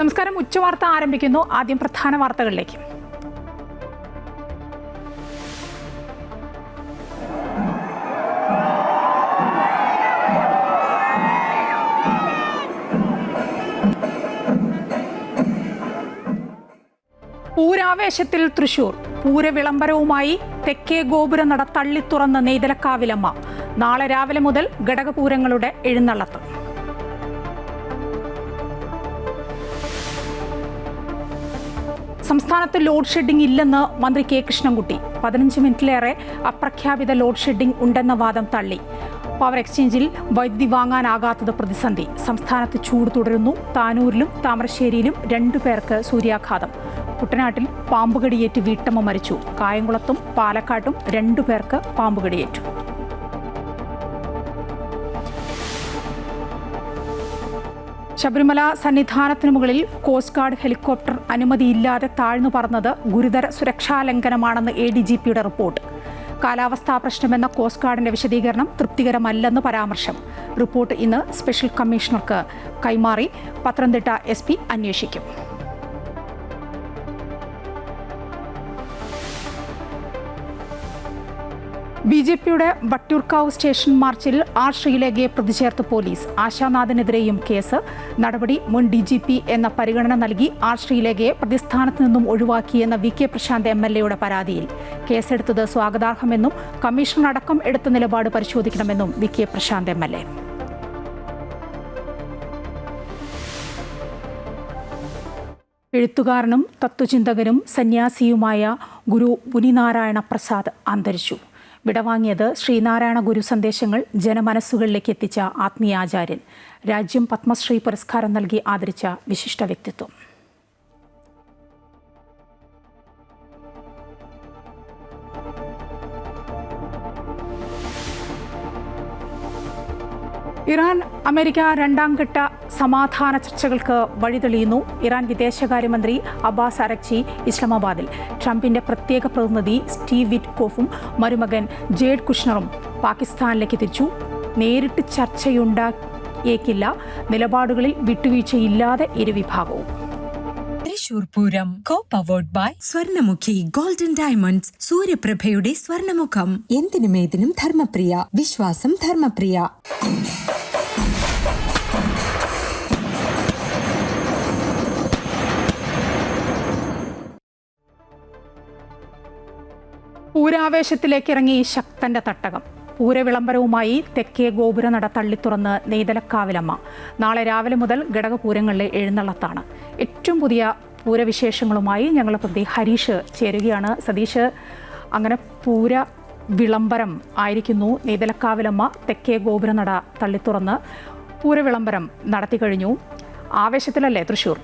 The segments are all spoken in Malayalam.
നമസ്കാരം. ഉച്ചവാർത്ത ആരംഭിക്കുന്നു. ആദ്യം പ്രധാന വാർത്തകളിലേക്ക്. പൂരാവേശത്തിൽ തൃശൂർ. പൂരവിളംബരവുമായി തെക്കേ ഗോപുരനട തള്ളിത്തുറന്ന് നെയ്തലക്കാവിലമ്മ. നാളെ രാവിലെ മുതൽ ഘടകപൂരങ്ങളുടെ എഴുന്നള്ളത്ത്. സംസ്ഥാനത്ത് ലോഡ് ഷെഡിംഗ് ഇല്ലെന്ന് മന്ത്രി കെ കൃഷ്ണൻകുട്ടി. 15 മിനിറ്റിലേറെ അപ്രഖ്യാപിത ലോഡ് ഷെഡിംഗ് ഉണ്ടെന്ന വാദം തള്ളി. പവർ എക്സ്ചേഞ്ചിൽ വൈദ്യുതി വാങ്ങാനാകാത്തത് പ്രതിസന്ധി. സംസ്ഥാനത്ത് ചൂട് തുടരുന്നു. താനൂരിലും താമരശ്ശേരിയിലും 2 പേർക്ക് സൂര്യാഘാതം. കുട്ടനാട്ടിൽ പാമ്പുകടിയേറ്റ് വീട്ടമ്മ മരിച്ചു. കായംകുളത്തും പാലക്കാട്ടും 2 പേർക്ക് പാമ്പുകടിയേറ്റു. ശബരിമല സന്നിധാനത്തിനു മുകളിൽ കോസ്റ്റ് ഗാർഡ് ഹെലികോപ്റ്റർ അനുമതിയില്ലാതെ താഴ്ന്നു പറന്നത് ഗുരുതര സുരക്ഷാ ലംഘനമാണെന്ന് ADGPയുടെ റിപ്പോർട്ട്. കാലാവസ്ഥാ പ്രശ്നമെന്ന കോസ്റ്റ് ഗാർഡിന്റെ വിശദീകരണം തൃപ്തികരമല്ലെന്ന് പരാമർശം. റിപ്പോർട്ട് ഇന്ന് സ്പെഷ്യൽ കമ്മീഷണർക്ക് കൈമാറി പത്തനംതിട്ട SP അന്വേഷിക്കും. BJPയുടെ വട്ടിയൂർക്കാവ് സ്റ്റേഷൻ മാർച്ചിൽ R. ശ്രീലേഖയെ പ്രതിചേർത്ത് പോലീസ്. ആശാനാഥിനെതിരെയും കേസ്. നടപടി മുൻ DGP എന്ന പരിഗണന നൽകി R. ശ്രീലേഖയെ പ്രതിസ്ഥാനത്ത് നിന്നും ഒഴിവാക്കിയെന്ന VK പ്രശാന്ത് MLAയുടെ പരാതിയിൽ. കേസെടുത്തത് സ്വാഗതാർഹമെന്നും കമ്മീഷണർ അടക്കം എടുത്ത നിലപാട് പരിശോധിക്കണമെന്നും VK പ്രശാന്ത് MLA. എഴുത്തുകാരനും തത്വചിന്തകനും സന്യാസിയുമായ ഗുരു മുനിനാരായണ പ്രസാദ് അന്തരിച്ചു. വിടവാങ്ങിയത് ശ്രീനാരായണ ഗുരു സന്ദേശങ്ങൾ ജനമനസ്സുകളിലേക്ക് എത്തിച്ച ആത്മീയാചാര്യൻ. രാജ്യം പത്മശ്രീ പുരസ്കാരം നൽകി ആദരിച്ച വിശിഷ്ട വ്യക്തിത്വം. ഇറാൻ അമേരിക്ക 2ാം ഘട്ട സമാധാന ചർച്ചകൾക്ക് വഴിതെളിയുന്നു. ഇറാൻ വിദേശകാര്യമന്ത്രി അബ്ബാസ് അരക്ചി ഇസ്ലാമാബാദിൽ. ട്രംപിന്റെ പ്രത്യേക പ്രതിനിധി സ്റ്റീവ് വിറ്റ്കോഫും മരുമകൻ ജേഡ് കുഷ്ണറും പാകിസ്ഥാനിലേക്ക് തിരിച്ചു. നേരിട്ട് ചർച്ചയുണ്ടായേക്കില്ല. നിലപാടുകളിൽ വിട്ടുവീഴ്ചയില്ലാതെ ഇരുവിഭാഗവും. Thrissur Pooram co-powered by Swarnamukhi golden diamonds. സൂര്യപ്രഭയുടെ സ്വർണമുഖം. എന്തിനും ഏതിനും ധർമ്മപ്രിയ. വിശ്വാസം ധർമ്മപ്രിയ. പൂരാവേശത്തിലേക്കിറങ്ങി ശക്തന്റെ തട്ടകം. പൂരവിളംബരവുമായി തെക്കേ ഗോപുരനട തള്ളിത്തുറന്ന് നെയ്തലക്കാവിലമ്മ. നാളെ രാവിലെ മുതൽ ഘടകപൂരങ്ങളിലെ എഴുന്നള്ളത്താണ്. ഏറ്റവും പുതിയ പൂരവിശേഷങ്ങളുമായി ഞങ്ങൾ പ്രതി ഹരീഷ് ചേരുകയാണ്. സതീഷ്, അങ്ങനെ പൂര വിളംബരം ആയിരിക്കുന്നു. നെയ്തലക്കാവിലമ്മ തെക്കേ ഗോപുരനട തള്ളിത്തുറന്ന് പൂരവിളംബരം നടത്തി കഴിഞ്ഞു. ആവേശത്തിലല്ലേ തൃശ്ശൂർ?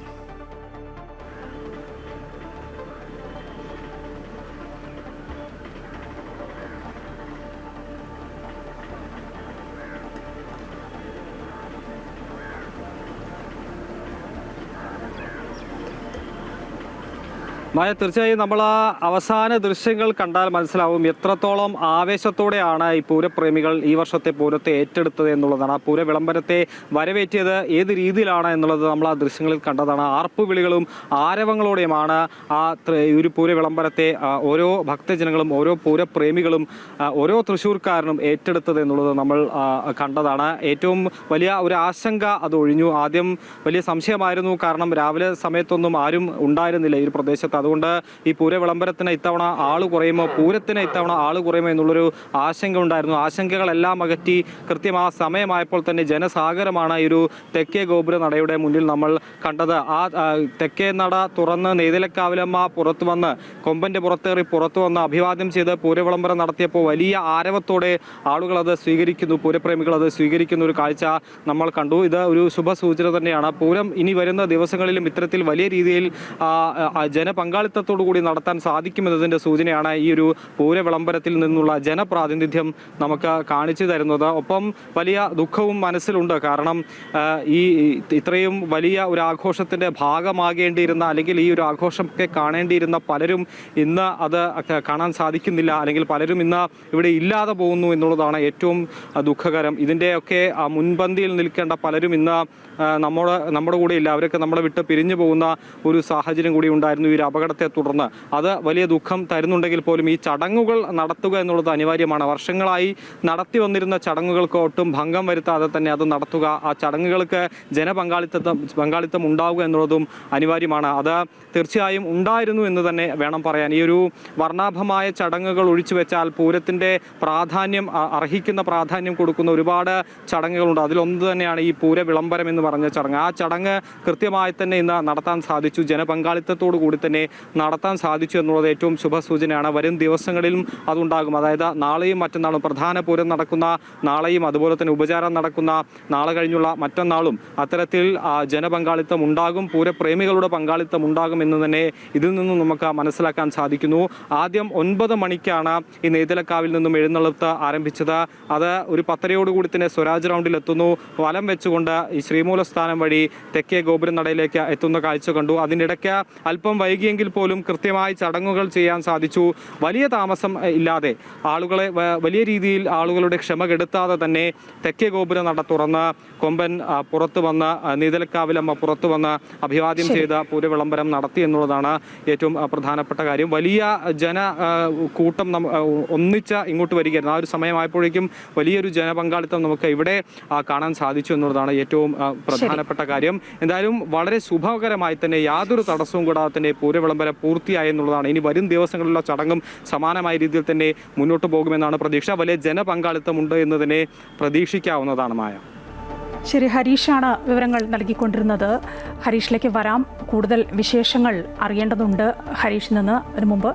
മായ, തീർച്ചയായും നമ്മൾ ആ അവസാന ദൃശ്യങ്ങൾ കണ്ടാൽ മനസ്സിലാവും എത്രത്തോളം ആവേശത്തോടെയാണ് ഈ പൂരപ്രേമികൾ ഈ വർഷത്തെ പൂരത്തെ ഏറ്റെടുത്തത് എന്നുള്ളതാണ്. ആ പൂര വിളംബരത്തെ വരവേറ്റിയത് ഏത് രീതിയിലാണ് എന്നുള്ളത് നമ്മൾ ആ ദൃശ്യങ്ങളിൽ കണ്ടതാണ്. ആർപ്പുവിളികളും ആരവങ്ങളോടെയുമാണ് ഒരു പൂര വിളംബരത്തെ ഓരോ ഭക്തജനങ്ങളും ഓരോ പൂരപ്രേമികളും ഓരോ തൃശ്ശൂർക്കാരനും ഏറ്റെടുത്തത് എന്നുള്ളത് നമ്മൾ കണ്ടതാണ്. ഏറ്റവും വലിയ ഒരു ആശങ്ക അത് ഒഴിഞ്ഞു. ആദ്യം വലിയ സംശയമായിരുന്നു, കാരണം രാവിലെ സമയത്തൊന്നും ആരും ഉണ്ടായിരുന്നില്ല ഈ പ്രദേശത്ത്. അതുകൊണ്ട് ഈ പൂര വിളംബരത്തിന് ഇത്തവണ ആള് കുറയുമോ, പൂരത്തിന് ഇത്തവണ ആള് കുറയുമോ എന്നുള്ളൊരു ആശങ്ക ഉണ്ടായിരുന്നു. ആശങ്കകളെല്ലാം അകറ്റി കൃത്യം ആ സമയമായപ്പോൾ തന്നെ ജനസാഗരമാണ് ഈ ഒരു തെക്കേ ഗോപുര നടയുടെ മുന്നിൽ നമ്മൾ കണ്ടത്. ആ തെക്കേ നട തുറന്ന് നെയ്തലക്കാവിലമ്മ പുറത്തു വന്ന് കൊമ്പന്റെ പുറത്തേറി പുറത്തു വന്ന് അഭിവാദ്യം ചെയ്ത് പൂര വിളംബരം നടത്തിയപ്പോൾ വലിയ ആരവത്തോടെ ആളുകൾ അത് സ്വീകരിക്കുന്നു, പൂരപ്രേമികൾ അത് സ്വീകരിക്കുന്ന ഒരു കാഴ്ച നമ്മൾ കണ്ടു. ഇത് ഒരു ശുഭസൂചന തന്നെയാണ്. പൂരം ഇനി വരുന്ന ദിവസങ്ങളിലും ഇത്തരത്തിൽ വലിയ രീതിയിൽ പങ്കാളിത്തത്തോടു കൂടി നടത്താൻ സാധിക്കുമെന്നതിന്റെ സൂചനയാണ് ഈ ഒരു പൂര വിളംബരത്തിൽ നിന്നുള്ള ജനപ്രാതിനിധ്യം നമുക്ക് കാണിച്ചു തരുന്നത്. ഒപ്പം വലിയ ദുഃഖവും മനസ്സിലുണ്ട്. കാരണം ഈ ഇത്രയും വലിയ ഒരു ആഘോഷത്തിന്റെ ഭാഗമാകേണ്ടിയിരുന്ന അല്ലെങ്കിൽ ഈ ഒരു ആഘോഷമൊക്കെ കാണേണ്ടിയിരുന്ന പലരും ഇന്ന് അത് കാണാൻ സാധിക്കുന്നില്ല, അല്ലെങ്കിൽ പലരും ഇന്ന് ഇവിടെ ഇല്ലാതെ പോകുന്നു എന്നുള്ളതാണ് ഏറ്റവും ദുഃഖകരം. ഇതിൻ്റെയൊക്കെ മുൻപന്തിയിൽ നിൽക്കേണ്ട പലരും ഇന്ന് നമ്മുടെ കൂടെ ഇല്ല. അവരൊക്കെ നമ്മളെ വിട്ട് പിരിഞ്ഞു പോകുന്ന ഒരു സാഹചര്യം കൂടി ഉണ്ടായിരുന്നു ഈ ഒരു അപകടത്തെ തുടർന്ന്. അത് വലിയ ദുഃഖം തരുന്നുണ്ടെങ്കിൽ പോലും ഈ ചടങ്ങുകൾ നടത്തുക എന്നുള്ളത് അനിവാര്യമാണ്. വർഷങ്ങളായി നടത്തി വന്നിരുന്ന ചടങ്ങുകൾക്ക് ഒട്ടും ഭംഗം വരുത്താതെ തന്നെ അത് നടത്തുക, ആ ചടങ്ങുകൾക്ക് പങ്കാളിത്തം ഉണ്ടാവുക എന്നുള്ളതും അനിവാര്യമാണ്. അത് തീർച്ചയായും ഉണ്ടായിരുന്നു എന്ന് തന്നെ വേണം പറയാൻ. ഈ ഒരു വർണ്ണാഭമായ ചടങ്ങുകൾ ഒഴിച്ചു വെച്ചാൽ പൂരത്തിൻ്റെ അർഹിക്കുന്ന പ്രാധാന്യം കൊടുക്കുന്ന ഒരുപാട് ചടങ്ങുകളുണ്ട്. അതിലൊന്ന് തന്നെയാണ് ഈ പൂര വിളംബരം എന്ന് പറഞ്ഞ ചടങ്ങ്. ആ ചടങ്ങ് കൃത്യമായി തന്നെ ഇന്ന് നടത്താൻ സാധിച്ചു, ജനപങ്കാളിത്തത്തോടു കൂടി തന്നെ നടത്താൻ സാധിച്ചു എന്നുള്ളത് ഏറ്റവും ശുഭസൂചനയാണ്. വരും ദിവസങ്ങളിലും അതുണ്ടാകും. അതായത് നാളെയും മറ്റന്നാളും പ്രധാന പൂരം നടക്കുന്ന നാളെയും അതുപോലെ തന്നെ ഉപചാരം നടക്കുന്ന നാളെ കഴിഞ്ഞുള്ള മറ്റന്നാളും അത്തരത്തിൽ ജനപങ്കാളിത്തം ഉണ്ടാകും, പൂരപ്രേമികളുടെ പങ്കാളിത്തം ഉണ്ടാകും എന്ന് തന്നെ ഇതിൽ നിന്നും നമുക്ക് മനസ്സിലാക്കാൻ സാധിക്കുന്നു. ആദ്യം 9 മണിക്കാണ് ഈ നെയ്തലക്കാവിൽ നിന്നും എഴുന്നള്ളത്ത് ആരംഭിച്ചത്. അത് ഒരു 10:30 തന്നെ സ്വരാജ് റൗണ്ടിൽ എത്തുന്നു. വലം വെച്ചുകൊണ്ട് ഈ ശ്രീമൂലസ്ഥാനം വഴി തെക്കേ ഗോപുരം നടയിലേക്ക് എത്തുന്ന കാഴ്ച കണ്ടു. അതിനിടയ്ക്ക് അല്പം വൈകിയെങ്കിൽ പോലും കൃത്യമായി ചടങ്ങുകൾ ചെയ്യാൻ സാധിച്ചു. വലിയ താമസം ഇല്ലാതെ വലിയ രീതിയിൽ ആളുകളുടെ ക്ഷമ കെടുത്താതെ തന്നെ തെക്കേ ഗോപുരം നട തുറന്ന് കൊമ്പൻ പുറത്തു വന്ന് നീതലക്കാവിലമ്മ പുറത്തു വന്ന് അഭിവാദ്യം ചെയ്ത പൂരവിളംബരം നടത്തി എന്നുള്ളതാണ് ഏറ്റവും പ്രധാനപ്പെട്ട കാര്യം. വലിയ കൂട്ടം ഒന്നിച്ച് ഇങ്ങോട്ട് വരികയായിരുന്നു. ആ ഒരു സമയമായപ്പോഴേക്കും വലിയൊരു ജനപങ്കാളിത്തം നമുക്ക് ഇവിടെ കാണാൻ സാധിച്ചു എന്നുള്ളതാണ് ഏറ്റവും പ്രധാനപ്പെട്ട കാര്യം. എന്തായാലും വളരെ ശുഭകരമായി തന്നെ യാതൊരു തടസ്സവും കൂടാതെ തന്നെ പൂരവിളംബരം പൂർത്തിയായി എന്നുള്ളതാണ്. ഇനി വരും ദിവസങ്ങളിലുള്ള ചടങ്ങും സമാനമായ രീതിയിൽ തന്നെ മുന്നോട്ട് പോകുമെന്നാണ് പ്രതീക്ഷ. വലിയ ജനപങ്കാളിത്തമുണ്ട് എന്ന് തന്നെ പ്രതീക്ഷിക്കാവുന്നതാണ്. മായ. ശരി, ഹരീഷാണ് വിവരങ്ങൾ നൽകിക്കൊണ്ടിരുന്നത്. ഹരീഷിലേക്ക് വരാം. കൂടുതൽ വിശേഷങ്ങൾ അറിയേണ്ടതുണ്ട് ഹരീഷിൽ നിന്ന്. അതിനു മുമ്പ്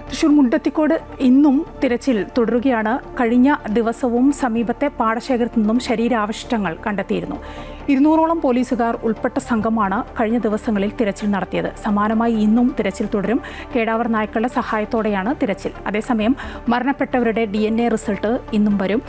തൃശ്ശൂർ മുണ്ടത്തിക്കോട് ഇന്നും തിരച്ചിൽ തുടരുകയാണ്. കഴിഞ്ഞ ദിവസവും സമീപത്തെ പാടശേഖരത്തു നിന്നും ശരീരാവശിഷ്ടങ്ങൾ കണ്ടെത്തിയിരുന്നു. 200ഓളം പോലീസുകാർ ഉൾപ്പെട്ട സംഘമാണ് കഴിഞ്ഞ ദിവസങ്ങളിൽ തിരച്ചിൽ നടത്തിയത്. സമാനമായി ഇന്നും തിരച്ചിൽ തുടരും. കേടാവർ നായ്ക്കളുടെ സഹായത്തോടെയാണ് തിരച്ചിൽ. അതേസമയം മരണപ്പെട്ടവരുടെ DNA റിസൾട്ട് ഇന്നും വരും.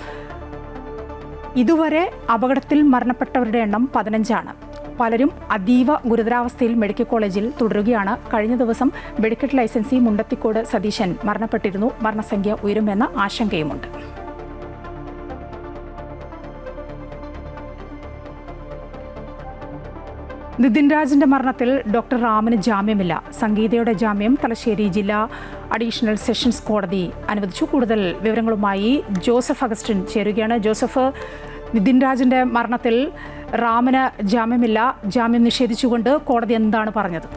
ഇതുവരെ അപകടത്തിൽ മരണപ്പെട്ടവരുടെ എണ്ണം 15 പലരും അതീവ ഗുരുതരാവസ്ഥയിൽ മെഡിക്കൽ കോളേജിൽ തുടരുകയാണ്. കഴിഞ്ഞ ദിവസം വെടിക്കെട്ട് ലൈസൻസി മുണ്ടത്തിക്കോട് സതീശൻ മരണപ്പെട്ടിരുന്നു. മരണസംഖ്യ ഉയരുമെന്ന ആശങ്കയുമുണ്ട്. നിതിൻ രാജിന്റെ മരണത്തിൽ ഡോക്ടർ റാമിന് ജാമ്യമില്ല. സംഗീതയുടെ ജാമ്യം തലശ്ശേരി ജില്ലാ അഡീഷണൽ സെഷൻസ് കോടതി അനുവദിച്ചു. കൂടുതൽ വിവരങ്ങളുമായി ജോസഫ് അഗസ്റ്റിൻ ചേരുകയാണ്. ജോസഫ്, നിതിൻ രാജിന്റെ മരണത്തിൽ റാമിന് ജാമ്യമില്ല. ജാമ്യം നിഷേധിച്ചുകൊണ്ട് കോടതി എന്താണ് പറഞ്ഞത്?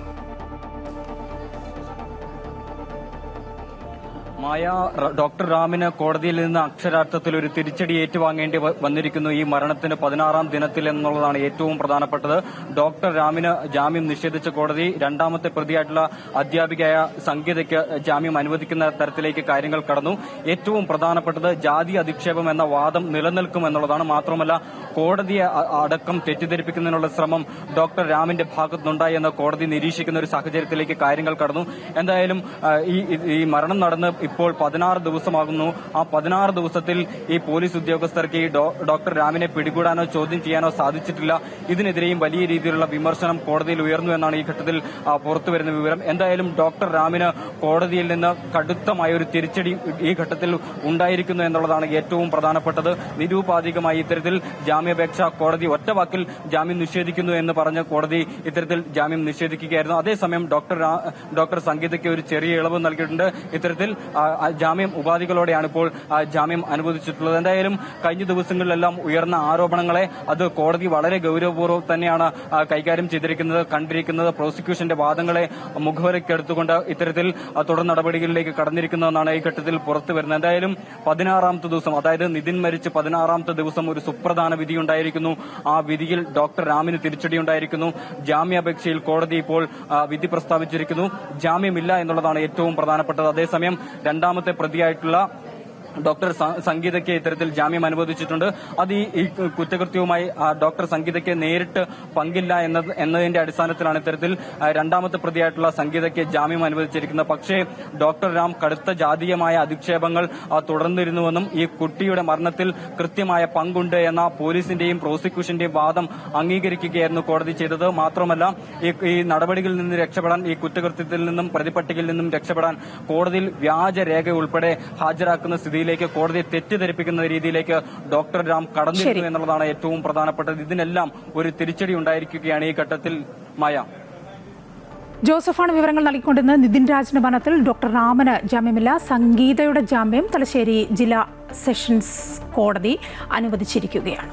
മായ, ഡോക്ടർ റാമിന് കോടതിയിൽ നിന്ന് അക്ഷരാർത്ഥത്തിൽ ഒരു തിരിച്ചടി ഏറ്റുവാങ്ങേണ്ടി വന്നിരിക്കുന്നു ഈ മരണത്തിന് 16ാം ദിനത്തിൽ എന്നുള്ളതാണ് ഏറ്റവും പ്രധാനപ്പെട്ടത്. ഡോക്ടർ റാമിന് ജാമ്യം നിഷേധിച്ച കോടതി രണ്ടാമത്തെ പ്രതിയായിട്ടുള്ള അധ്യാപികയായ സംഗീതയ്ക്ക് ജാമ്യം അനുവദിക്കുന്ന തരത്തിലേക്ക് കാര്യങ്ങൾ കടന്നു. ഏറ്റവും പ്രധാനപ്പെട്ടത് ജാതി അധിക്ഷേപം എന്ന വാദം നിലനിൽക്കും എന്നുള്ളതാണ്. മാത്രമല്ല കോടതിയെ അടക്കം തെറ്റിദ്ധരിപ്പിക്കുന്നതിനുള്ള ശ്രമം ഡോക്ടർ റാമിന്റെ ഭാഗത്തുനിന്നുണ്ടായി എന്ന് കോടതി നിരീക്ഷിക്കുന്ന ഒരു സാഹചര്യത്തിലേക്ക് കാര്യങ്ങൾ കടന്നു. എന്തായാലും ഈ മരണം നടന്ന് ഇപ്പോൾ 16 ദിവസമാകുന്നു. ആ 16 ദിവസത്തിൽ ഈ പോലീസ് ഉദ്യോഗസ്ഥർക്ക് ഈ ഡോക്ടർ റാമിനെ പിടികൂടാനോ ചോദ്യം ചെയ്യാനോ സാധിച്ചിട്ടില്ല. ഇതിനെതിരെയും വലിയ രീതിയിലുള്ള വിമർശനം കോടതിയിൽ ഉയർന്നു എന്നാണ് ഈ ഘട്ടത്തിൽ പുറത്തുവരുന്ന വിവരം. എന്തായാലും ഡോക്ടർ റാമിന് കോടതിയിൽ നിന്ന് കടുത്തമായ ഒരു തിരിച്ചടി ഈ ഘട്ടത്തിൽ ഉണ്ടായിരിക്കുന്നു എന്നുള്ളതാണ് ഏറ്റവും പ്രധാനപ്പെട്ടത്. നിരൂപാധികമായി ഇത്തരത്തിൽ ജാമ്യാപേക്ഷ കോടതി ഒറ്റവാക്കിൽ ജാമ്യം നിഷേധിക്കുന്നു എന്ന് പറഞ്ഞ് കോടതി ഇത്തരത്തിൽ ജാമ്യം നിഷേധിക്കുകയായിരുന്നു. അതേസമയം ഡോക്ടർ സംഗീതയ്ക്ക് ഒരു ചെറിയ ഇളവ് നൽകിയിട്ടുണ്ട്. ഇത്തരത്തിൽ ജാമ്യം ഉപാധികളോടെയാണ് ഇപ്പോൾ ജാമ്യം അനുവദിച്ചിട്ടുള്ളത്. എന്തായാലും കഴിഞ്ഞ ദിവസങ്ങളിലെല്ലാം ഉയർന്ന ആരോപണങ്ങളെ അത് കോടതി വളരെ ഗൌരവപൂർവ്വം തന്നെയാണ് കൈകാര്യം കണ്ടിരിക്കുന്നത്. പ്രോസിക്യൂഷന്റെ വാദങ്ങളെ മുഖവരയ്ക്കെടുത്തുകൊണ്ട് ഇത്തരത്തിൽ തുടർ നടപടികളിലേക്ക് കടന്നിരിക്കുന്നതെന്നാണ് ഈ ഘട്ടത്തിൽ പുറത്തുവരുന്നത്. എന്തായാലും 16ാമത്തെ ദിവസം, അതായത് നിതിൻ മരിച്ച് 16ാമത്തെ ദിവസം ഒരു സുപ്രധാന വിധിയുണ്ടായിരിക്കുന്നു. ആ വിധിയിൽ ഡോക്ടർ റാമിന് തിരിച്ചടിയുണ്ടായിരിക്കുന്നു. ജാമ്യാപേക്ഷയിൽ കോടതി ഇപ്പോൾ വിധി പ്രസ്താവിച്ചിരിക്കുന്നു. ജാമ്യമില്ല എന്നുള്ളതാണ് ഏറ്റവും പ്രധാനപ്പെട്ടത്. അതേസമയം രണ്ടാമത്തെ പ്രതിയായിട്ടുള്ള ഡോക്ടർ സംഗീതയ്ക്ക് ഇത്തരത്തിൽ ജാമ്യം അനുവദിച്ചിട്ടുണ്ട്. അത് ഈ കുറ്റകൃത്യവുമായി ഡോക്ടർ സംഗീതയ്ക്ക് നേരിട്ട് പങ്കില്ല എന്നതിന്റെ അടിസ്ഥാനത്തിലാണ് ഇത്തരത്തിൽ രണ്ടാമത്തെ പ്രതിയായിട്ടുള്ള സംഗീതയ്ക്ക് ജാമ്യം അനുവദിച്ചിരിക്കുന്നത്. പക്ഷേ ഡോക്ടർ രാം കടുത്ത ജാതീയമായ അധിക്ഷേപങ്ങൾ തുടർന്നിരുന്നുവെന്നും ഈ കുട്ടിയുടെ മരണത്തിൽ കൃത്യമായ പങ്കുണ്ട് എന്ന പോലീസിന്റെയും പ്രോസിക്യൂഷന്റെയും വാദം അംഗീകരിക്കുകയായിരുന്നു കോടതി ചെയ്തത്. മാത്രമല്ല ഈ നടപടികളിൽ നിന്ന് രക്ഷപ്പെടാൻ, ഈ കുറ്റകൃത്യത്തിൽ നിന്നും പ്രതിപട്ടികയിൽ നിന്നും രക്ഷപ്പെടാൻ കോടതിയിൽ വ്യാജരേഖ ഉൾപ്പെടെ ഹാജരാക്കുന്ന സ്ഥിതിയിലേക്ക്, കോടതിയെ തെറ്റിദ്ധരിപ്പിക്കുന്ന രീതിയിലേക്ക് ഡോക്ടർ രാം കടന്നിരുന്നു എന്നുള്ളതാണ് ഏറ്റവും പ്രധാനപ്പെട്ടത്. ഇതിനെല്ലാം ഒരു തിരിച്ചടി ഉണ്ടായിരിക്കുകയാണ് ഈ ഘട്ടത്തിൽ. മായ, ജോസഫാണ് വിവരങ്ങൾ നൽകിക്കൊണ്ടിരുന്നത്. നിതിൻ രാജിന്റെ മരണത്തിൽ ഡോക്ടർ രാമന് ജാമ്യമില്ല. സംഗീതയുടെ ജാമ്യം തലശ്ശേരി ജില്ലാ സെഷൻസ് കോടതി അനുവദിച്ചിരിക്കുകയാണ്.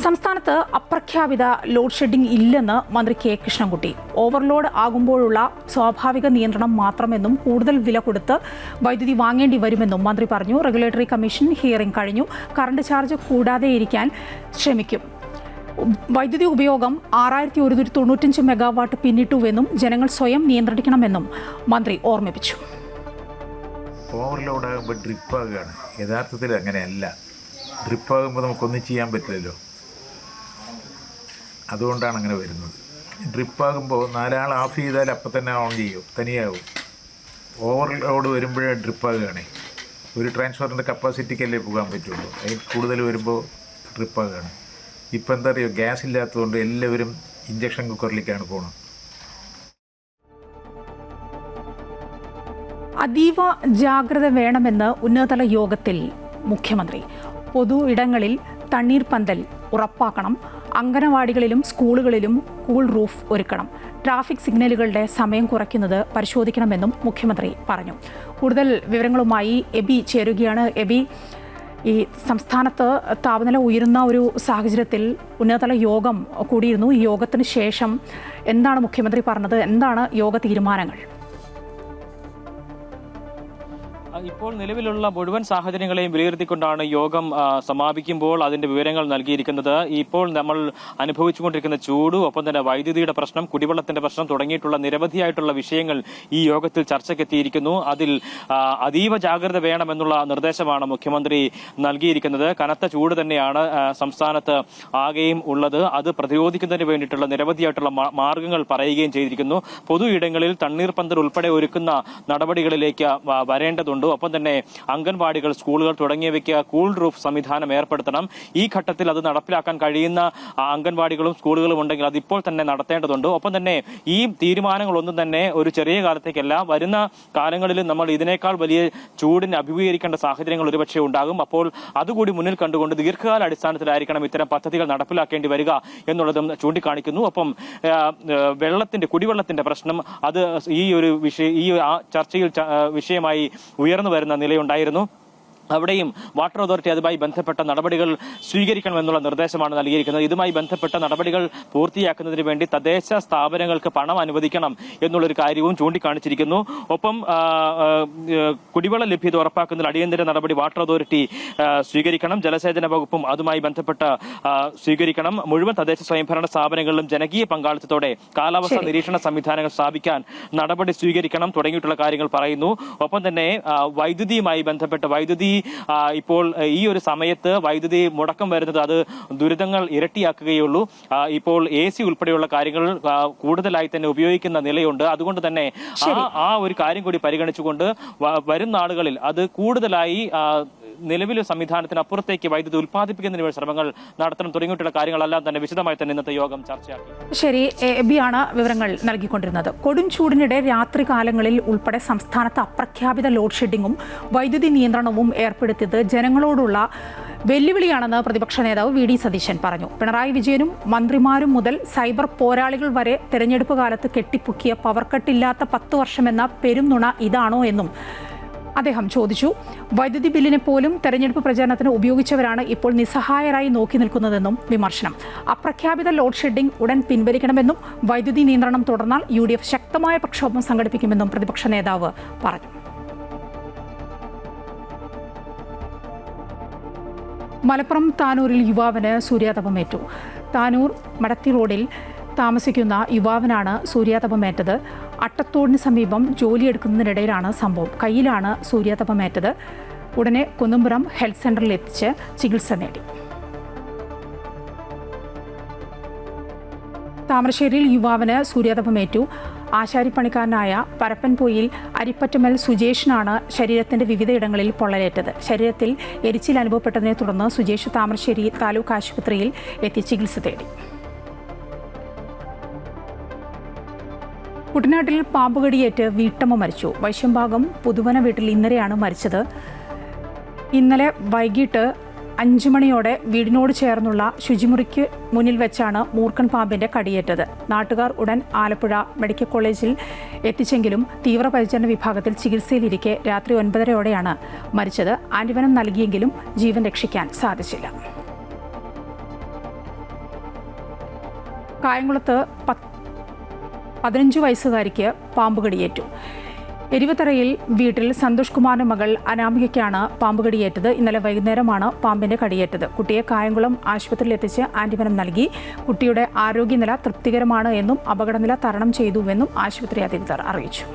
സംസ്ഥാനത്ത് അപ്രഖ്യാപിത ലോഡ് ഷെഡിംഗ് ഇല്ലെന്ന് മന്ത്രി കെ കൃഷ്ണൻകുട്ടി. ഓവർലോഡ് ആകുമ്പോഴുള്ള സ്വാഭാവിക നിയന്ത്രണം മാത്രമെന്നും കൂടുതൽ വില കൊടുത്ത് വൈദ്യുതി വാങ്ങേണ്ടി വരുമെന്നും മന്ത്രി പറഞ്ഞു. റെഗുലേറ്ററി കമ്മീഷൻ ഹിയറിംഗ് കഴിഞ്ഞു. കറണ്ട് ചാർജ് കൂടാതെയിരിക്കാൻ ശ്രമിക്കും. വൈദ്യുതി ഉപയോഗം 6195 മെഗാവാട്ട് പിന്നിട്ടുവെന്നും ജനങ്ങൾ സ്വയം നിയന്ത്രിക്കണമെന്നും മന്ത്രി ഓർമ്മിപ്പിച്ചു. ഓവർലോഡ് ആകുമ്പോൾ ഡ്രിപ്പാകുകയാണ്. യഥാർത്ഥത്തിൽ അങ്ങനെയല്ല. ഡ്രിപ്പാകുമ്പോൾ നമുക്കൊന്നും ചെയ്യാൻ പറ്റില്ലല്ലോ. അതുകൊണ്ടാണ് അങ്ങനെ വരുന്നത്. ഡ്രിപ്പാകുമ്പോൾ 4 ആൾ ഓഫ് ചെയ്താൽ അപ്പം തന്നെ ഓൺ ചെയ്യും, തനിയാവും. ഓവർലോഡ് വരുമ്പോഴേ ഡ്രിപ്പാകുകയാണ്. ഒരു ട്രാൻസ്ഫറിൻ്റെ കപ്പാസിറ്റിക്കല്ലേ പോകാൻ പറ്റുള്ളൂ. അതിൽ കൂടുതൽ വരുമ്പോൾ ഡ്രിപ്പാകുകയാണ്. ഇപ്പം എന്താ പറയുക, ഗ്യാസ് ഇല്ലാത്തതുകൊണ്ട് എല്ലാവരും ഇഞ്ചക്ഷൻ കുക്കറിലേക്കാണ് പോകുന്നത്. അതീവ ജാഗ്രത വേണമെന്ന് ഉന്നതതല യോഗത്തിൽ മുഖ്യമന്ത്രി. പൊതു ഇടങ്ങളിൽ തണ്ണീർപന്തൽ ഉറപ്പാക്കണം. അംഗനവാടികളിലും സ്കൂളുകളിലും കൂൾ റൂഫ് ഒരുക്കണം. ട്രാഫിക് സിഗ്നലുകളുടെ സമയം കുറയ്ക്കുന്നത് പരിശോധിക്കണമെന്നും മുഖ്യമന്ത്രി പറഞ്ഞു. കൂടുതൽ വിവരങ്ങളുമായി എബി ചേരുകയാണ്. എബി, ഈ സംസ്ഥാനത്ത് താപനില ഉയരുന്ന ഒരു സാഹചര്യത്തിൽ ഉന്നതതല യോഗം കൂടിയിരുന്നു. ഈ യോഗത്തിന് ശേഷം എന്താണ് മുഖ്യമന്ത്രി പറഞ്ഞത്? എന്താണ് യോഗ തീരുമാനങ്ങൾ? ഇപ്പോൾ നിലവിലുള്ള മുഴുവൻ സാഹചര്യങ്ങളെയും വിലയിരുത്തിക്കൊണ്ടാണ് യോഗം സമാപിക്കുമ്പോൾ അതിന്റെ വിവരങ്ങൾ നൽകിയിരിക്കുന്നത്. ഇപ്പോൾ നമ്മൾ അനുഭവിച്ചുകൊണ്ടിരിക്കുന്ന ചൂട്, ഒപ്പം തന്നെ വൈദ്യുതിയുടെ പ്രശ്നം, കുടിവെള്ളത്തിന്റെ പ്രശ്നം തുടങ്ങിയിട്ടുള്ള നിരവധിയായിട്ടുള്ള വിഷയങ്ങൾ ഈ യോഗത്തിൽ ചർച്ചയ്ക്കെത്തിയിരിക്കുന്നു. അതിൽ അതീവ ജാഗ്രത വേണമെന്നുള്ള നിർദ്ദേശമാണ് മുഖ്യമന്ത്രി നൽകിയിരിക്കുന്നത്. കനത്ത ചൂട് തന്നെയാണ് സംസ്ഥാനത്ത് ആകെയും ഉള്ളത്. അത് പ്രതിരോധിക്കുന്നതിന് വേണ്ടിയിട്ടുള്ള നിരവധിയായിട്ടുള്ള മാർഗങ്ങൾ പറയുകയും ചെയ്തിരിക്കുന്നു. പൊതു ഇടങ്ങളിൽ തണ്ണീർപന്തൽ ഉൾപ്പെടെ ഒരുക്കുന്ന നടപടികളിലേക്ക് വരേണ്ടതുണ്ട്. ഒപ്പം തന്നെ അംഗൻവാടികൾ, സ്കൂളുകൾ തുടങ്ങിയവയ്ക്ക് കൂൾ റൂഫ് സംവിധാനം ഏർപ്പെടുത്തണം. ഈ ഘട്ടത്തിൽ അത് നടപ്പിലാക്കാൻ കഴിയുന്ന അംഗൻവാടികളും സ്കൂളുകളും ഉണ്ടെങ്കിൽ അതിപ്പോൾ തന്നെ നടത്തേണ്ടതുണ്ട്. ഒപ്പം തന്നെ ഈ തീരുമാനങ്ങളൊന്നും തന്നെ ഒരു ചെറിയ കാലത്തേക്കല്ല, വരുന്ന കാലങ്ങളിൽ നമ്മൾ ഇതിനേക്കാൾ വലിയ ചൂടിനെ അഭിമുഖീകരിക്കേണ്ട സാഹചര്യങ്ങൾ ഒരുപക്ഷെ ഉണ്ടാകും. അപ്പോൾ അതുകൂടി മുന്നിൽ കണ്ടുകൊണ്ട് ദീർഘകാല അടിസ്ഥാനത്തിലായിരിക്കണം ഇത്തരം പദ്ധതികൾ നടപ്പിലാക്കേണ്ടി വരിക എന്നുള്ളതും ചൂണ്ടിക്കാണിക്കുന്നു. ഒപ്പം കുടിവെള്ളത്തിന്റെ പ്രശ്നം, അത് ഈ ചർച്ചയിൽ വിഷയമായി ഉയർന്നു വരുന്ന നിലയുണ്ടായിരുന്നു. അവിടെയും വാട്ടർ അതോറിറ്റി അതുമായി ബന്ധപ്പെട്ട നടപടികൾ സ്വീകരിക്കണമെന്നുള്ള നിർദ്ദേശമാണ് നൽകിയിരിക്കുന്നത്. ഇതുമായി ബന്ധപ്പെട്ട നടപടികൾ പൂർത്തിയാക്കുന്നതിന് വേണ്ടി തദ്ദേശ സ്ഥാപനങ്ങൾക്ക് പണം അനുവദിക്കണം എന്നുള്ളൊരു കാര്യവും ചൂണ്ടിക്കാണിച്ചിരിക്കുന്നു. ഒപ്പം കുടിവെള്ള ലഭ്യത ഉറപ്പാക്കുന്നതിൽ അടിയന്തര നടപടി വാട്ടർ അതോറിറ്റി സ്വീകരിക്കണം. ജലസേചന വകുപ്പും അതുമായി ബന്ധപ്പെട്ട് സ്വീകരിക്കണം. മുഴുവൻ തദ്ദേശ സ്വയംഭരണ സ്ഥാപനങ്ങളിലും ജനകീയ പങ്കാളിത്തത്തോടെ കാലാവസ്ഥാ നിരീക്ഷണ സംവിധാനങ്ങൾ സ്ഥാപിക്കാൻ നടപടി സ്വീകരിക്കണം തുടങ്ങിയിട്ടുള്ള കാര്യങ്ങൾ പറയുന്നു. ഒപ്പം തന്നെ വൈദ്യുതിയുമായി ബന്ധപ്പെട്ട് ഇപ്പോൾ ഈ ഒരു സമയത്ത് വൈദ്യുതി മുടക്കം വരുന്നത് അത് ദുരിതങ്ങൾ ഇരട്ടിയാക്കുകയുള്ളൂ. ഇപ്പോൾ AC ഉൾപ്പെടെയുള്ള കാര്യങ്ങൾ കൂടുതലായി തന്നെ ഉപയോഗിക്കുന്ന നിലയുണ്ട്. അതുകൊണ്ട് തന്നെ ആ ഒരു കാര്യം കൂടി പരിഗണിച്ചുകൊണ്ട് വരും നാളുകളിൽ അത് കൂടുതലായി നിലവിലെ സംവിധാനത്തിന് അപ്പുറത്തേക്ക് വൈദ്യുതി ഉൽപ്പാദിപ്പിക്കുന്നതിന് ശ്രമങ്ങൾ നടത്തണം തുടങ്ങിയിട്ടുള്ള കാര്യങ്ങളെല്ലാം തന്നെ വിശദമായി തന്നെ ഇന്നത്തെ യോഗം ചർച്ചയാക്കി. ശരി, എബിയാണ് വിവരങ്ങൾ നൽകിക്കൊണ്ടിരുന്നത്. കൊടും ചൂടിനിടെ രാത്രി കാലങ്ങളിൽ ഉൾപ്പെടെ സംസ്ഥാനത്ത് അപ്രഖ്യാപിത ലോഡ് ഷെഡിങ്ങും വൈദ്യുതി നിയന്ത്രണവും ഏർപ്പെടുത്തിയത് ജനങ്ങളോടുള്ള വെല്ലുവിളിയാണെന്ന് പ്രതിപക്ഷ നേതാവ് VD സതീശൻ പറഞ്ഞു. പിണറായി വിജയനും മന്ത്രിമാരും മുതൽ സൈബർ പോരാളികൾ വരെ തെരഞ്ഞെടുപ്പ് കാലത്ത് കെട്ടിപ്പൊക്കിയ പവർ കട്ടില്ലാത്ത 10 വർഷമെന്ന പെരുംനുണ ഇതാണോ എന്നും അദ്ദേഹം ചോദിച്ചു. വൈദ്യുതി ബില്ലിനെ പോലും തെരഞ്ഞെടുപ്പ് പ്രചാരണത്തിന് ഉപയോഗിച്ചവരാണ് ഇപ്പോൾ നിസ്സഹായരായി നോക്കി നിൽക്കുന്നതെന്നും വിമർശനം. അപ്രഖ്യാപിത ലോഡ് ഷെഡിംഗ് ഉടൻ പിൻവലിക്കണമെന്നും വൈദ്യുതി നിയന്ത്രണം തുടർന്നാൽ UDF ശക്തമായ പ്രക്ഷോഭം സംഘടിപ്പിക്കുമെന്നും പ്രതിപക്ഷ നേതാവ് പറഞ്ഞു. മലപ്പുറം താനൂരിൽ യുവാവിന് സൂര്യാതപമേറ്റു. താനൂർ മടത്തി റോഡിൽ താമസിക്കുന്ന യുവാവിനാണ് സൂര്യാതപമേറ്റത്. അട്ടത്തോടിന് സമീപം ജോലിയെടുക്കുന്നതിനിടയിലാണ് സംഭവം. കയ്യിലാണ് സൂര്യാതപമേറ്റത്. ഉടനെ കുന്നുംപുറം ഹെൽത്ത് സെന്ററിൽ എത്തിച്ച് ചികിത്സ നേടി. താമരശ്ശേരിയിൽ യുവാവിന് സൂര്യാതപമേറ്റു. ആശാരിപ്പണിക്കാരനായ പരപ്പൻപൊയിൽ അരിപ്പറ്റുമൽ സുജേഷിനാണ് ശരീരത്തിന്റെ വിവിധയിടങ്ങളിൽ പൊള്ളലേറ്റത്. ശരീരത്തിൽ എരിച്ചിൽ അനുഭവപ്പെട്ടതിനെ തുടർന്ന് സുജേഷ് താമരശ്ശേരി താലൂക്ക് ആശുപത്രിയിൽ എത്തി ചികിത്സ തേടി. കുട്ടനാട്ടിൽ പാമ്പുകടിയേറ്റ് വീട്ടമ്മ മരിച്ചു. വൈശ്യംഭാഗം പുതുവന വീട്ടിൽ ഇന്നലെയാണ് മരിച്ചത്. ഇന്നലെ വൈകിട്ട് 5 മണിയോടെ വീടിനോട് ചേർന്നുള്ള ശുചിമുറിക്ക് മുന്നിൽ വെച്ചാണ് മൂർഖൻ പാമ്പിന്റെ കടിയേറ്റത്. നാട്ടുകാർ ഉടൻ ആലപ്പുഴ മെഡിക്കൽ കോളേജിൽ എത്തിച്ചെങ്കിലും തീവ്രപരിചരണ വിഭാഗത്തിൽ ചികിത്സയിലിരിക്കെ രാത്രി 9:30 മരിച്ചത്. ആന്റിവനം നൽകിയെങ്കിലും ജീവൻ രക്ഷിക്കാൻ സാധിച്ചില്ല. കായംകുളത്ത് 15 വയസ്സുകാരിക്ക് പാമ്പുകടിയേറ്റു. എരിവത്തറയിൽ വീട്ടിൽ സന്തോഷ് കുമാറിന്റെ മകൾ അനാമികയ്ക്കാണ് പാമ്പുകടിയേറ്റത്. ഇന്നലെ വൈകുന്നേരമാണ് പാമ്പിന്റെ കടിയേറ്റത്. കുട്ടിയെ കായംകുളം ആശുപത്രിയിൽ എത്തിച്ച് ആന്റിവനം നൽകി. കുട്ടിയുടെ ആരോഗ്യനില തൃപ്തികരമാണ് എന്നും അപകടനില തരണം ചെയ്തുവെന്നും ആശുപത്രി അധികൃതർ അറിയിച്ചു.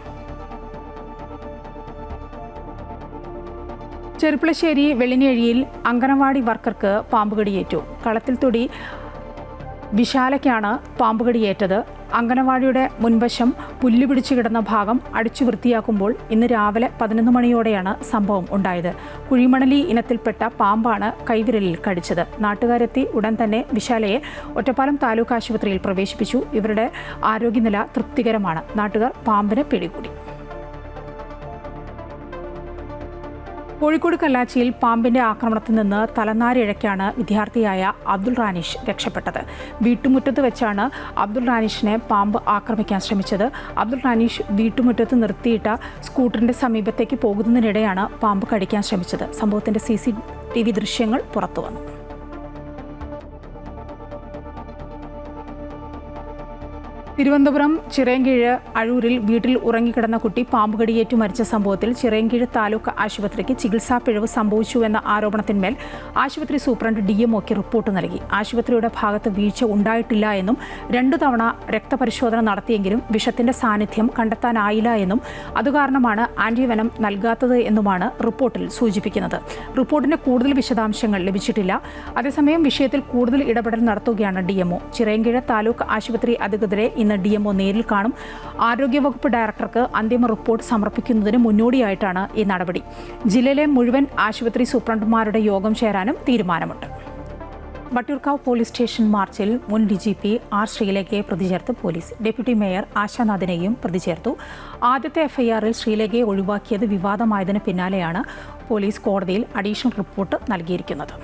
ചെറുപ്പളശ്ശേരി വെള്ളിനേഴിയിൽ അങ്കണവാടി വർക്കർക്ക് പാമ്പുകടിയേറ്റു. കളത്തിൽ തൊടി വിശാലയ്ക്കാണ് പാമ്പുകടിയേറ്റത്. അങ്കണവാടിയുടെ മുൻവശം പുല്ലുപിടിച്ചു കിടന്ന ഭാഗം അടിച്ചു വൃത്തിയാക്കുമ്പോൾ ഇന്ന് രാവിലെ 11 മണിയോടെയാണ് സംഭവം ഉണ്ടായത്. കുഴിമണലി ഇനത്തിൽപ്പെട്ട പാമ്പാണ് കൈവിരലിൽ കടിച്ചത്. നാട്ടുകാരെത്തി ഉടൻ തന്നെ വിശാലയെ ഒറ്റപ്പാലം താലൂക്ക് ആശുപത്രിയിൽ പ്രവേശിപ്പിച്ചു. ഇവരുടെ ആരോഗ്യനില തൃപ്തികരമാണ്. നാട്ടുകാർ പാമ്പിനെ പിടികൂടി. കോഴിക്കോട് കല്ലാച്ചിയിൽ പാമ്പിന്റെ ആക്രമണത്തിൽ നിന്ന് തലനാരിഴയ്ക്കാണ് വിദ്യാർത്ഥിയായ അബ്ദുൾ റാനിഷ് രക്ഷപ്പെട്ടത്. വീട്ടുമുറ്റത്ത് വെച്ചാണ് അബ്ദുൾ റാനിഷിനെ പാമ്പ് ആക്രമിക്കാൻ ശ്രമിച്ചത്. അബ്ദുൾ റാനിഷ് വീട്ടുമുറ്റത്ത് നിർത്തിയിട്ട സ്കൂട്ടറിന്റെ സമീപത്തേക്ക് പോകുന്നതിനിടെയാണ് പാമ്പ് കടിക്കാൻ ശ്രമിച്ചത്. സംഭവത്തിന്റെ CCTV ദൃശ്യങ്ങൾ പുറത്തുവന്നു. തിരുവനന്തപുരം ചിറയൻകീഴ് അഴൂരിൽ വീട്ടിൽ ഉറങ്ങിക്കിടന്ന കുട്ടി പാമ്പുകടിയേറ്റു മരിച്ച സംഭവത്തിൽ ചിറയൻകീഴ് താലൂക്ക് ആശുപത്രിക്ക് ചികിത്സാ പിഴവ് സംഭവിച്ചുവെന്ന ആരോപണത്തിന്മേൽ ആശുപത്രി സൂപ്രണ്ട് DMOക്ക് റിപ്പോർട്ട് നൽകി. ആശുപത്രിയുടെ ഭാഗത്ത് വീഴ്ച ഉണ്ടായിട്ടില്ല എന്നും 2 തവണ രക്തപരിശോധന നടത്തിയെങ്കിലും വിഷത്തിന്റെ സാന്നിധ്യം കണ്ടെത്താനായില്ല എന്നും അതുകാരണമാണ് ആന്റിവെനം നൽകാത്തത് എന്നുമാണ് റിപ്പോർട്ടിൽ സൂചിപ്പിക്കുന്നത്. റിപ്പോർട്ടിന്റെ കൂടുതൽ വിശദാംശങ്ങൾ ലഭിച്ചിട്ടില്ല. അതേസമയം വിഷയത്തിൽ കൂടുതൽ ഇടപെടൽ നടത്തുകയാണ് DMO. ചിറയൻകീഴ് താലൂക്ക് ആശുപത്രി അധികൃതരെ ഇന്ന് DMO നേരിൽ കാണും. ആരോഗ്യവകുപ്പ് ഡയറക്ടർക്ക് അന്തിമ റിപ്പോർട്ട് സമർപ്പിക്കുന്നതിന് മുന്നോടിയായിട്ടാണ് ഈ നടപടി. ജില്ലയിലെ മുഴുവൻ ആശുപത്രി സൂപ്രണ്ടുമാരുടെ യോഗം ചേരാനും തീരുമാനമുണ്ട്. വട്ടിയൂർക്കാവ് പോലീസ് സ്റ്റേഷൻ മാർച്ചിൽ മുൻ DGP R. ശ്രീലേഖയെ പ്രതിചേർത്ത് പോലീസ്. ഡെപ്യൂട്ടി മേയർ ആശാനാഥിനെയും പ്രതിചേർത്തു. ആദ്യത്തെ FIRൽ ശ്രീലേഖയെ ഒഴിവാക്കിയത് വിവാദമായതിന് പിന്നാലെയാണ് പോലീസ് കോടതിയിൽ അഡീഷണൽ റിപ്പോർട്ട് നൽകിയിരിക്കുന്നത്.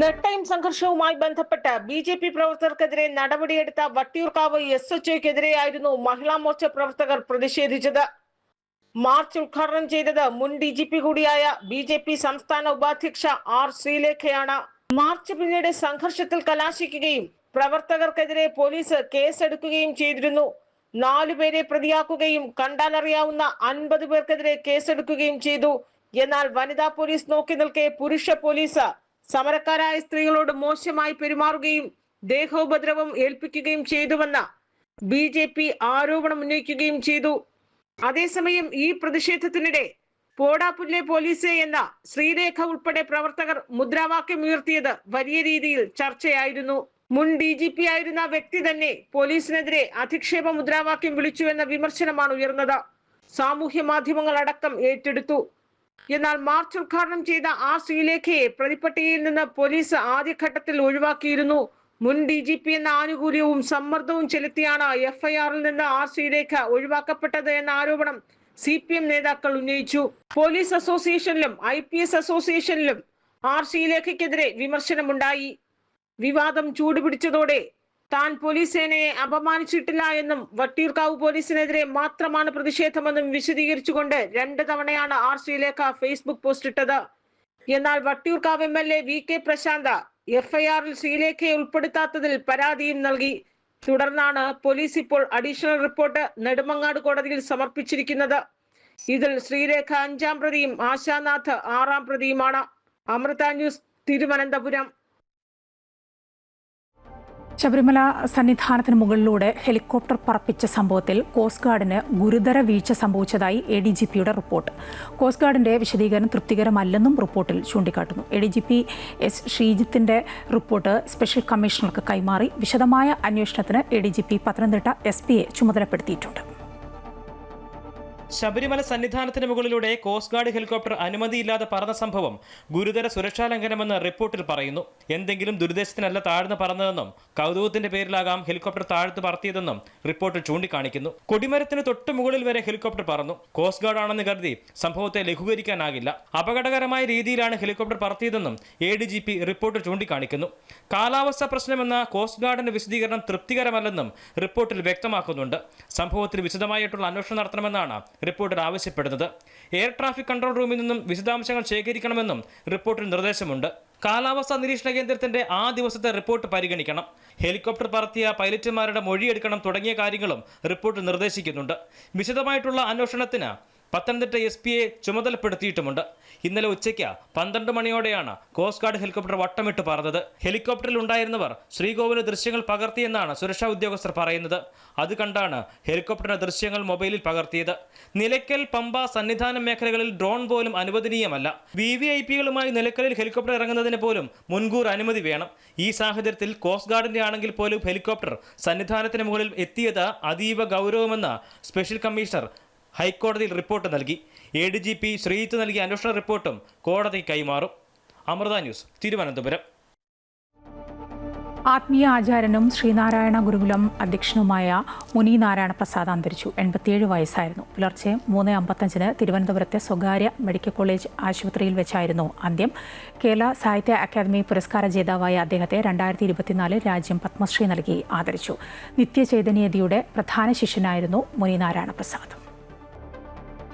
നെട്ടയം സംഘർഷവുമായി ബന്ധപ്പെട്ട് BJP പ്രവർത്തകർക്കെതിരെ നടപടിയെടുത്ത വട്ടിയൂർക്കാവ് SHOയ്ക്കെതിരെയായിരുന്നു മഹിളാ മോർച്ച പ്രവർത്തകർ പ്രതിഷേധിച്ചത്. മാർച്ച് ഉദ്ഘാടനം ചെയ്തത് മുൻ DGP കൂടിയായ BJP സംസ്ഥാന ഉപാധ്യക്ഷ R. ശ്രീലേഖയാണ്. മാർച്ച് പിന്നീട് സംഘർഷത്തിൽ കലാശിക്കുകയും പ്രവർത്തകർക്കെതിരെ പോലീസ് കേസെടുക്കുകയും ചെയ്തിരുന്നു. 4 പേരെ പ്രതിയാക്കുകയും കണ്ടാലറിയാവുന്ന 50 പേർക്കെതിരെ കേസെടുക്കുകയും ചെയ്തു. എന്നാൽ വനിതാ പോലീസ് നോക്കി നിൽക്കെ പുരുഷ പോലീസ് സമരക്കാരായ സ്ത്രീകളോട് മോശമായി പെരുമാറുകയും ദേഹോപദ്രവം ഏൽപ്പിക്കുകയും ചെയ്തുവെന്ന് BJP ആരോപണം ഉന്നയിക്കുകയും ചെയ്തു. അതേസമയം ഈ പ്രതിഷേധത്തിനിടെ പോടാപുല്ലെ പോലീസേ എന്ന ശ്രീലേഖ ഉൾപ്പെടെ പ്രവർത്തകർ മുദ്രാവാക്യം ഉയർത്തിയത് വലിയ രീതിയിൽ ചർച്ചയായിരുന്നു. മുൻ DGP ആയിരുന്ന വ്യക്തി തന്നെ പോലീസിനെതിരെ അധിക്ഷേപ മുദ്രാവാക്യം വിളിച്ചുവെന്ന വിമർശനമാണ് ഉയർന്നത്. സാമൂഹ്യ മാധ്യമങ്ങൾ അടക്കം ഏറ്റെടുത്തു. എന്നാൽ മാർച്ച് ഉദ്ഘാടനം ചെയ്ത R. ശ്രീലേഖയെ പ്രതിപട്ടികയിൽ നിന്ന് പോലീസ് ആദ്യഘട്ടത്തിൽ ഒഴിവാക്കിയിരുന്നു. മുൻ DGP എന്ന ആനുകൂല്യവും സമ്മർദ്ദവും ചെലുത്തിയാണ് FIRൽ നിന്ന് R. ശ്രീലേഖ ഒഴിവാക്കപ്പെട്ടത് എന്ന ആരോപണം CPM നേതാക്കൾ ഉന്നയിച്ചു. പോലീസ് അസോസിയേഷനിലും IPS അസോസിയേഷനിലും R. ശ്രീലേഖയ്ക്കെതിരെ വിമർശനമുണ്ടായി. വിവാദം ചൂടുപിടിച്ചതോടെ താൻ പോലീസ് സേനയെ അപമാനിച്ചിട്ടില്ല എന്നും വട്ടിയൂർക്കാവ് പോലീസിനെതിരെ മാത്രമാണ് പ്രതിഷേധമെന്നും വിശദീകരിച്ചുകൊണ്ട് 2 തവണയാണ് R. ശ്രീലേഖ ഫേസ്ബുക്ക് പോസ്റ്റ് ഇട്ടത്. എന്നാൽ വട്ടിയൂർക്കാവ് MLA VK പ്രശാന്ത് FIRൽ ശ്രീലേഖയെ ഉൾപ്പെടുത്താത്തതിൽ പരാതിയും നൽകി. തുടർന്നാണ് പോലീസ് ഇപ്പോൾ അഡീഷണൽ റിപ്പോർട്ട് നെടുമങ്ങാട് കോടതിയിൽ സമർപ്പിച്ചിരിക്കുന്നത്. ഇതിൽ ശ്രീലേഖ 5-ാം പ്രതിയും ആശാനാഥ് 6-ാം പ്രതിയുമാണ്. അമൃത ന്യൂസ്, തിരുവനന്തപുരം. ശബരിമല സന്നിധാനത്തിന് മുകളിലൂടെ ഹെലികോപ്റ്റർ പറപ്പിച്ച സംഭവത്തിൽ കോസ്റ്റ് ഗാർഡിന് ഗുരുതര വീഴ്ച സംഭവിച്ചതായി ADGPയുടെ റിപ്പോർട്ട്. കോസ്റ്റ് ഗാർഡിന്റെ വിശദീകരണം തൃപ്തികരമല്ലെന്നും റിപ്പോർട്ടിൽ ചൂണ്ടിക്കാട്ടുന്നു. ADGP S. ശ്രീജിത്തിന്റെ റിപ്പോർട്ട് സ്പെഷ്യൽ കമ്മീഷണർക്ക് കൈമാറി വിശദമായ അന്വേഷണത്തിന് ADGP പത്തനംതിട്ട SP-യെ ചുമതലപ്പെടുത്തിയിട്ടുണ്ട്. ശബരിമല സന്നിധാനത്തിന് മുകളിലൂടെ കോസ്റ്റ് ഗാർഡ് ഹെലികോപ്റ്റർ അനുമതിയില്ലാതെ പറന്ന സംഭവം ഗുരുതര സുരക്ഷാ ലംഘനമെന്ന് റിപ്പോർട്ടിൽ പറയുന്നു. എന്തെങ്കിലും ദുരുദ്ദേശത്തിനല്ല താഴ്ന്നു പറന്നതെന്നും കൗതുകത്തിന്റെ പേരിലാകാം ഹെലികോപ്റ്റർ താഴ്ത്തു പറത്തിയതെന്നും റിപ്പോർട്ടിൽ ചൂണ്ടിക്കാണിക്കുന്നു. കൊടിമരത്തിന് തൊട്ടു മുകളിൽ വരെ ഹെലികോപ്റ്റർ പറന്നു. കോസ്റ്റ് ഗാർഡ് ആണെന്ന് കരുതി സംഭവത്തെ ലഘൂകരിക്കാനാകില്ല. അപകടകരമായ രീതിയിലാണ് ഹെലികോപ്റ്റർ പറത്തിയതെന്നും ADGP റിപ്പോർട്ടിൽ ചൂണ്ടിക്കാണിക്കുന്നു. കാലാവസ്ഥാ പ്രശ്നമെന്ന കോസ്റ്റ് ഗാർഡിന്റെ വിശദീകരണം തൃപ്തികരമല്ലെന്നും റിപ്പോർട്ടിൽ വ്യക്തമാക്കുന്നുണ്ട്. സംഭവത്തിൽ വിശദമായിട്ടുള്ള അന്വേഷണം നടത്തണമെന്നാണ് റിപ്പോർട്ടിൽ ആവശ്യപ്പെടുന്നത്. എയർ ട്രാഫിക് കൺട്രോൾ റൂമിൽ നിന്നും വിശദാംശങ്ങൾ ശേഖരിക്കണമെന്നും റിപ്പോർട്ടിൽ നിർദ്ദേശമുണ്ട്. കാലാവസ്ഥാ നിരീക്ഷണ കേന്ദ്രത്തിന്റെ ആ ദിവസത്തെ റിപ്പോർട്ട് പരിഗണിക്കണം. ഹെലികോപ്റ്റർ പറത്തിയ പൈലറ്റുമാരുടെ മൊഴിയെടുക്കണം തുടങ്ങിയ കാര്യങ്ങളും റിപ്പോർട്ടിൽ നിർദ്ദേശിക്കുന്നുണ്ട്. വിശദമായിട്ടുള്ള അന്വേഷണത്തിന് പത്തനംതിട്ട SP-യെ ചുമതലപ്പെടുത്തിയിട്ടുമുണ്ട്. ഇന്നലെ ഉച്ചയ്ക്ക് 12 മണിയോടെയാണ് കോസ്റ്റ് ഗാർഡ് ഹെലികോപ്റ്റർ വട്ടമിട്ട് പറന്നത്. ഹെലികോപ്റ്ററിൽ ഉണ്ടായിരുന്നവർ ശ്രീകോവിലിന്റെ ദൃശ്യങ്ങൾ പകർത്തിയെന്നാണ് സുരക്ഷാ ഉദ്യോഗസ്ഥർ പറയുന്നത്. അത് കണ്ടാണ് ഹെലികോപ്റ്ററിന്റെ ദൃശ്യങ്ങൾ മൊബൈലിൽ പകർത്തിയത്. നിലയ്ക്കൽ, പമ്പ, സന്നിധാനം മേഖലകളിൽ ഡ്രോൺ പോലും അനുവദനീയമല്ല. VVIPകളുമായി നിലയ്ക്കലിൽ ഹെലികോപ്റ്റർ ഇറങ്ങുന്നതിന് പോലും മുൻകൂർ അനുമതി വേണം. ഈ സാഹചര്യത്തിൽ കോസ്റ്റ് ഗാർഡിന്റെ ആണെങ്കിൽ പോലും ഹെലികോപ്റ്റർ സന്നിധാനത്തിന് മുകളിൽ എത്തിയത് അതീവ ഗൗരവമെന്ന് സ്പെഷ്യൽ കമ്മീഷണർ ഹൈക്കോടതിയിൽ റിപ്പോർട്ട് നൽകി. ADGP ശ്രീജിത്ത് നൽകിയ അന്വേഷണ റിപ്പോർട്ടും കോടതിക്ക് കൈമാറും. അമൃത ന്യൂസ്, തിരുവനന്തപുരം. ആത്മീയ ആചാര്യനും ശ്രീനാരായണ ഗുരുകുലം അധ്യക്ഷനുമായ മുനി നാരായണ പ്രസാദ് അന്തരിച്ചു. 87 വയസ്സായിരുന്നു. പുലർച്ചെ 3:55 തിരുവനന്തപുരത്തെ സ്വകാര്യ മെഡിക്കൽ കോളേജ് ആശുപത്രിയിൽ വെച്ചായിരുന്നു അന്ത്യം. കേരള സാഹിത്യ അക്കാദമി പുരസ്കാര ജേതാവായ അദ്ദേഹത്തെ 2024 രാജ്യം പത്മശ്രീ നൽകി ആദരിച്ചു. നിത്യചൈതന്യതിയുടെ പ്രധാന ശിഷ്യനായിരുന്നു മുനി നാരായണ പ്രസാദ്.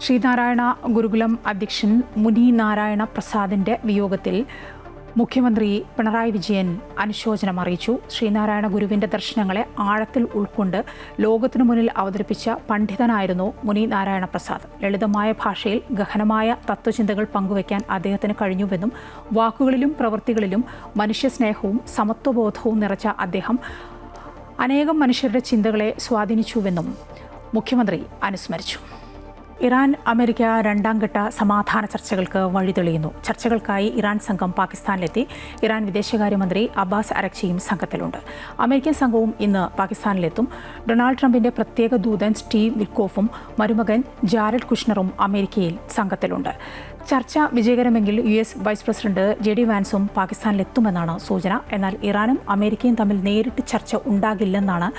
ശ്രീനാരായണ ഗുരുകുലം അധ്യക്ഷൻ മുനി നാരായണ പ്രസാദിന്റെ വിയോഗത്തിൽ മുഖ്യമന്ത്രി പിണറായി വിജയൻ അനുശോചനം അറിയിച്ചു. ശ്രീനാരായണ ഗുരുവിന്റെ ദർശനങ്ങളെ ആഴത്തിൽ ഉൾക്കൊണ്ട് ലോകത്തിനു മുന്നിൽ അവതരിപ്പിച്ച പണ്ഡിതനായിരുന്നു മുനി നാരായണ പ്രസാദ്. ലളിതമായ ഭാഷയിൽ ഗഹനമായ തത്വചിന്തകൾ പങ്കുവയ്ക്കാൻ അദ്ദേഹത്തിന് കഴിഞ്ഞുവെന്നും വാക്കുകളിലും പ്രവൃത്തികളിലും മനുഷ്യസ്നേഹവും സമത്വബോധവും നിറച്ച അദ്ദേഹം അനേകം മനുഷ്യരുടെ ചിന്തകളെ സ്വാധീനിച്ചുവെന്നും മുഖ്യമന്ത്രി അനുസ്മരിച്ചു. ഇറാൻ അമേരിക്ക രണ്ടാം ഘട്ട സമാധാന ചർച്ചകൾക്ക് വഴിതെളിയുന്നു. ചർച്ചകൾക്കായി ഇറാൻ സംഘം പാകിസ്ഥാനിലെത്തി. ഇറാൻ വിദേശകാര്യമന്ത്രി അബ്ബാസ് അരക്ചിയും സംഘത്തിലുണ്ട്. അമേരിക്കൻ സംഘവും ഇന്ന് പാകിസ്ഥാനിലെത്തും. ഡൊണാൾഡ് ട്രംപിന്റെ പ്രത്യേക ദൂതൻ സ്റ്റീവ് വിറ്റ്കോഫും മരുമകൻ ജാരഡ് കുഷ്ണറും അമേരിക്കയിൽ സംഘത്തിലുണ്ട്. ചർച്ച വിജയകരമെങ്കിൽ US വൈസ് പ്രസിഡന്റ് JD വാൻസും പാകിസ്ഥാനിലെത്തുമെന്നാണ് സൂചന. എന്നാൽ ഇറാനും അമേരിക്കയും തമ്മിൽ നേരിട്ട് ചർച്ച ഉണ്ടാകില്ലെന്നാണ്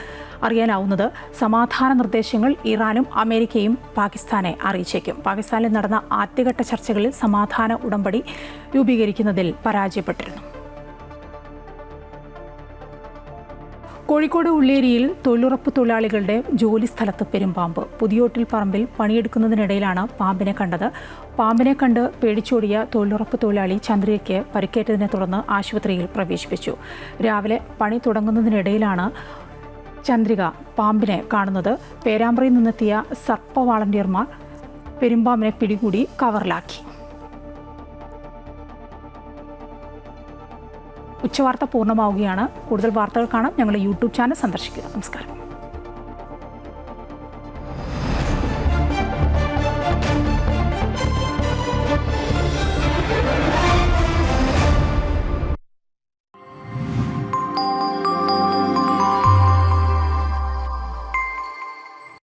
അറിയാനാവുന്നത്. സമാധാന നിർദ്ദേശങ്ങൾ ഇറാനും അമേരിക്കയും പാകിസ്ഥാനെ അറിയിച്ചേക്കും. പാകിസ്ഥാനിൽ നടന്ന ആദ്യഘട്ട ചർച്ചകളിൽ സമാധാന ഉടമ്പടി രൂപീകരിക്കുന്നതിൽ പരാജയപ്പെട്ടിരുന്നു. കോഴിക്കോട് ഉള്ളേരിയിൽ തൊഴിലുറപ്പ് തൊഴിലാളികളുടെ ജോലി സ്ഥലത്ത് പെരുമ്പാമ്പ്. പുതിയോട്ടിൽ പറമ്പിൽ പണിയെടുക്കുന്നതിനിടയിലാണ് പാമ്പിനെ കണ്ടത്. പാമ്പിനെ കണ്ട് പേടിച്ചോടിയ തൊഴിലുറപ്പ് തൊഴിലാളി ചന്ദ്രികയ്ക്ക് പരിക്കേറ്റതിനെ തുടർന്ന് ആശുപത്രിയിൽ പ്രവേശിപ്പിച്ചു. രാവിലെ പണി തുടങ്ങുന്നതിനിടയിലാണ് ചന്ദ്രിക പാമ്പിനെ കാണുന്നത്. പേരാമ്പ്രയിൽ നിന്നെത്തിയ സർപ്പ വാളണ്ടിയർമാർ പെരുമ്പാമ്പിനെ പിടികൂടി കവറിലാക്കി. ഉച്ചവാർത്ത പൂർണ്ണമാവുകയാണ്. കൂടുതൽ വാർത്തകൾ കാണാൻ ഞങ്ങളുടെ YouTube ചാനൽ സന്ദർശിക്കുക. നമസ്കാരം.